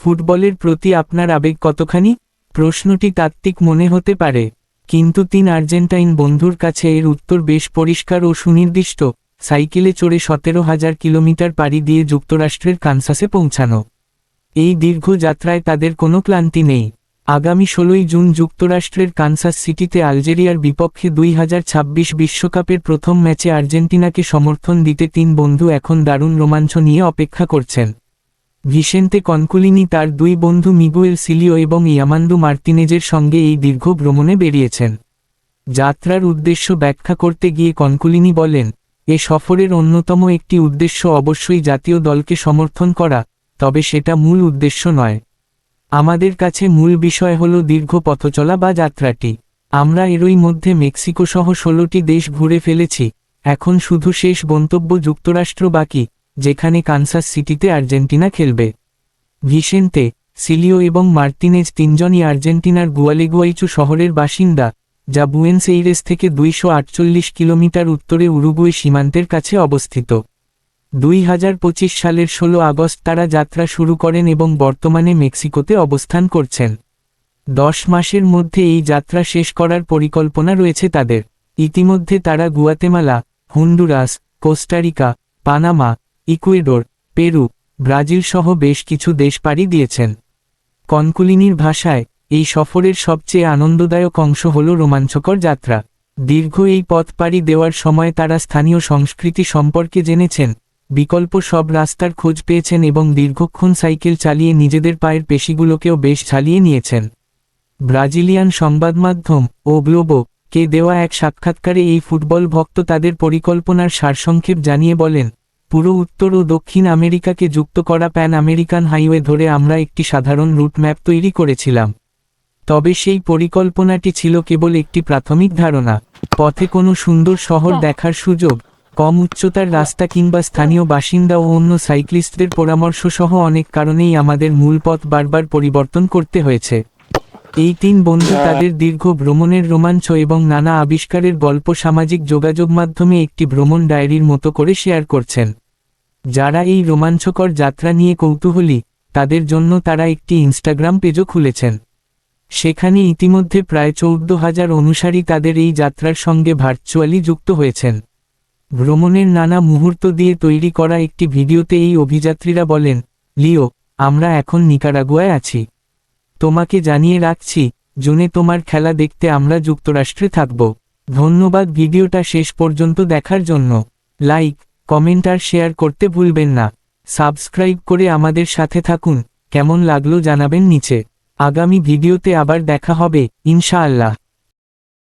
ফুটবলের প্রতি আপনার আবেগ কতখানি? প্রশ্নটি তাত্ত্বিক মনে হতে পারে, কিন্তু 3 আর্জেন্টাইন বন্ধুর কাছে এর উত্তর বেশ পরিষ্কার ও সুনির্দিষ্ট। সাইকেলে চড়ে 17,000 কিলোমিটার পাড়ি দিয়ে যুক্তরাষ্ট্রের কানসাসে পৌঁছানো। এই দীর্ঘ যাত্রায় তাদের কোনো ক্লান্তি নেই। আগামী 16 জুন যুক্তরাষ্ট্রের কানসাস সিটিতে আলজেরিয়ার বিপক্ষে 2026 বিশ্বকাপের প্রথম ম্যাচে আর্জেন্টিনাকে সমর্থন দিতে 3 বন্ধু এখন দারুণ রোমাঞ্চ নিয়ে অপেক্ষা করছেন। ভিসেন্তে কনকুলিনি তার 2 বন্ধু মিগুয়েল সিলিও এবং ইয়ামান্ডু মার্তিনেজের সঙ্গে এই দীর্ঘ ভ্রমণে বেরিয়েছেন। যাত্রার উদ্দেশ্য ব্যাখ্যা করতে গিয়ে কনকুলিনি বলেন, এ সফরের অন্যতম একটি উদ্দেশ্য অবশ্যই জাতীয় দলকে সমর্থন করা, তবে সেটা মূল উদ্দেশ্য নয়। আমাদের কাছে মূল বিষয় হল দীর্ঘ পথচলা বা যাত্রাটি। আমরা এরই মধ্যে মেক্সিকো সহ 16টি দেশ ঘুরে ফেলেছি, এখন শুধু শেষ গন্তব্য যুক্তরাষ্ট্র বাকি, যেখানে কানসাস সিটিতে আর্জেন্টিনা খেলবে। ভিসেন্তে, সিলিও এবং মার্তিনেজ 3 জনই আর্জেন্টিনার গুয়ালেগুয়াইচু শহরের বাসিন্দা, যা বুয়েনস এইরেস থেকে 248 কিলোমিটার উত্তরে উরুগুয়ে সীমান্তের কাছে অবস্থিত। 2025 সালের 16 আগস্ট তারা যাত্রা শুরু করেন এবং বর্তমানে মেক্সিকোতে অবস্থান করছেন। 10 মাসের মধ্যে এই যাত্রা শেষ করার পরিকল্পনা রয়েছে তাদের। ইতিমধ্যে তারা Guatemala, Honduras, Costa Rica, Panama, Ecuador, Peru, Brazil সহ বেশ কিছু দেশ পাড়ি দিয়েছেন। কনকুলিনির ভাষায়, এই সফরের সবচেয়ে আনন্দদায়ক অংশ হল রোমাঞ্চকর যাত্রা। দীর্ঘ এই পথ পাড়ি দেওয়ার সময় তারা স্থানীয় সংস্কৃতি সম্পর্কে জেনেছেন, বিকল্প সব রাস্তার খোঁজ পেয়েছেন এবং দীর্ঘক্ষণ সাইকেল চালিয়ে নিজেদের পায়ের পেশিগুলোকেও বেশ ঝালিয়ে নিয়েছেন। ব্রাজিলিয়ান সংবাদমাধ্যম ও গ্লোবো-কে দেওয়া এক সাক্ষাৎকারে এই ফুটবল ভক্ত তাদের পরিকল্পনার সারসংক্ষেপ জানিয়ে বলেন, পুরো উত্তর ও দক্ষিণ আমেরিকাকে যুক্ত করা প্যান আমেরিকান হাইওয়ে ধরে আমরা একটি সাধারণ রুট ম্যাপ তৈরি করেছিলাম। তবে সেই পরিকল্পনাটি ছিল কেবল একটি প্রাথমিক ধারণা। পথে কোনো সুন্দর শহর দেখার সুযোগ, কম উচ্চতার রাস্তা কিংবা স্থানীয় বাসিন্দা ও অন্য সাইক্লিস্টদের পরামর্শ সহ অনেক কারণেই আমাদের মূল পথ বারবার পরিবর্তন করতে হয়েছে। এই 3 বন্ধু তাদের দীর্ঘ ভ্রমণের রোমাঞ্চ এবং নানা আবিষ্কারের গল্প সামাজিক যোগাযোগ মাধ্যমে একটি ভ্রমণ ডায়েরির মতো করে শেয়ার করছেন। যারা এই রোমাঞ্চকর যাত্রা নিয়ে কৌতূহলী, তাদের জন্য তারা একটি ইনস্টাগ্রাম পেজও খুলেছেন। সেখানে ইতিমধ্যে প্রায় 14,000 অনুসারী তাদের এই যাত্রার সঙ্গে ভার্চুয়ালি যুক্ত হয়েছেন। ভ্রমণের নানা মুহূর্ত দিয়ে তৈরি করা একটি ভিডিওতে এই অভিযাত্রীরা বলেন, লিও, আমরা এখন নিকারাগুয়ায় আছি। তোমাকে জানিয়ে রাখছি, জুনে তোমার খেলা দেখতে আমরা যুক্তরাষ্ট্রে থাকব। ধন্যবাদ ভিডিওটা শেষ পর্যন্ত দেখার জন্য। লাইক, কমেন্ট আর শেয়ার করতে ভুলবেন না। সাবস্ক্রাইব করে আমাদের সাথে থাকুন। কেমন লাগলো জানাবেন নিচে। আগামী ভিডিওতে আবার দেখা হবে, ইনশাআল্লাহ।